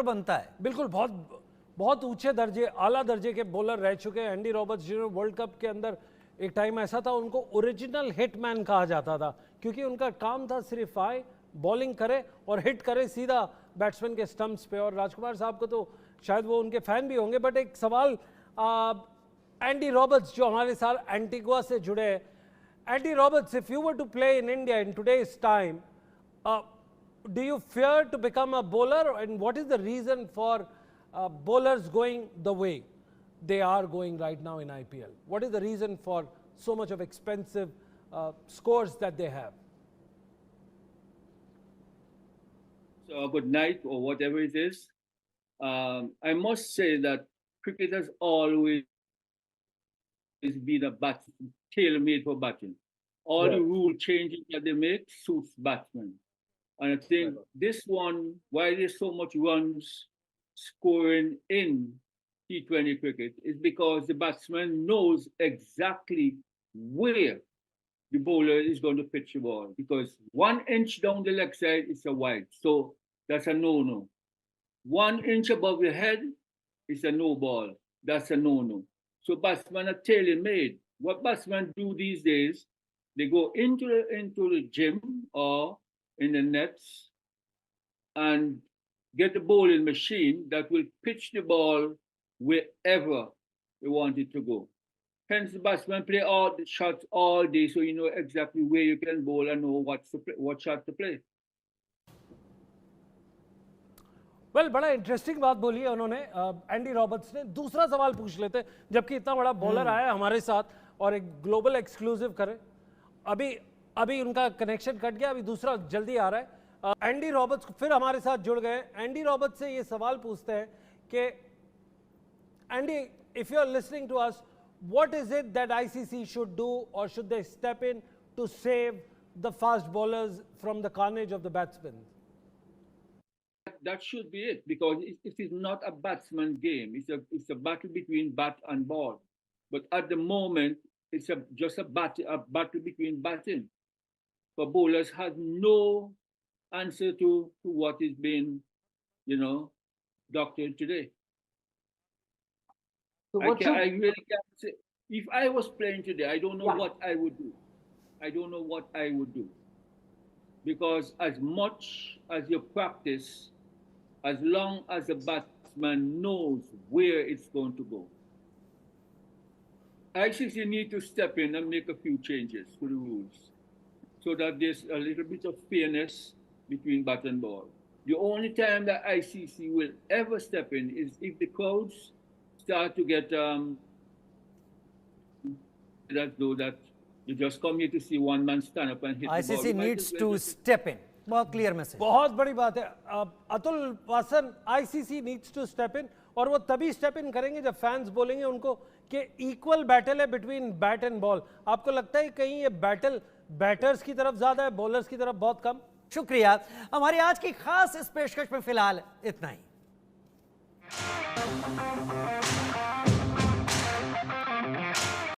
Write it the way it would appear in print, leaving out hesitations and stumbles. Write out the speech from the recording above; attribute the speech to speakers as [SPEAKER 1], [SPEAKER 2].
[SPEAKER 1] बनता है।
[SPEAKER 2] बिल्कुल, बहुत बहुत ऊंचे दर्जे, आला दर्जे के बॉलर रह चुके हैं एंडी रॉबर्ट्स, जिन्होंने वर्ल्ड कप के अंदर एक टाइम ऐसा था उनको ओरिजिनल हिटमैन कहा जाता था, क्योंकि उनका काम था सिर्फ आए, बॉलिंग करे और हिट करे सीधा बैट्समैन के स्टंप्स पे। और राजकुमार साहब को तो शायद वो उनके फैन भी होंगे, बट एक सवाल एंडी रॉबर्ट्स जो हमारे साथ एंटीगुआ से जुड़े हैं, Andy Roberts, if you were to play in India in today's time, do you fear to become a bowler, and what is the reason for bowlers going the way they are going right now in IPL? What is the reason for so much of expensive scores that they have?
[SPEAKER 3] So good night or whatever it is. I must say that cricket has always been tailor-made for batting. All the rule changes that they make suits batsmen. And I think this one, why there's so much runs scoring in T20 cricket, is because the batsman knows exactly where the bowler is going to pitch the ball. Because 1 inch down the leg side is a wide, so that's a no-no. 1 inch above the head is a no ball. That's a no-no. So batsmen are tailor-made. What batsmen do these days, they go into the gym or in the nets and get the bowling machine that will pitch the ball wherever they want it to go. Hence, the batsman play all the shots all day, so you know exactly where you can bowl and know what shot to play.
[SPEAKER 2] Well, बड़ा interesting बात बोली है उन्होंने Andy Roberts ने। दूसरा सवाल पूछ लेते, जबकि इतना बड़ा बॉलर आया हमारे साथ और एक ग्लोबल एक्सक्लूसिव करे, अभी उनका कनेक्शन कट गया, अभी दूसरा जल्दी आ रहा है। एंडी रॉबर्ट्स फिर हमारे साथ जुड़ गए। एंडी रॉबर्ट्स से ये सवाल पूछते हैं कि Andy, if you are listening to us, what is it that ICC should do और should they step in to save the fast bowlers from the carnage of the batsman?
[SPEAKER 3] That should be it, because it is not a batsman game. It's a battle between bat and ball. But at the moment, it's just a battle between batting. But bowlers have no answer to what is being, doctored today.
[SPEAKER 4] So
[SPEAKER 3] I really can't say. If I was playing today, I don't know what I would do. I don't know what I would do. Because as much as you practice, as long as the batsman knows where it's going to go, ICC need to step in and make a few changes to the rules so that there's a little bit of fairness between bat and ball. The only time that ICC will ever step in is if the crowds start to get that you just come here to see one man stand up and hit the ball.
[SPEAKER 1] ICC needs to step in. बहुत clear message,
[SPEAKER 2] बहुत बड़ी बात है Atul Vasan. ICC needs to step in, और वो तभी step in करेंगे जब फैंस बोलेंगे उनको कि इक्वल बैटल है बिटवीन बैट एंड बॉल। आपको लगता है कहीं ये बैटल बैटर्स की तरफ ज्यादा है, बॉलर्स की तरफ बहुत कम?
[SPEAKER 1] शुक्रिया। हमारी आज की खास इस पेशकश में फिलहाल इतना ही।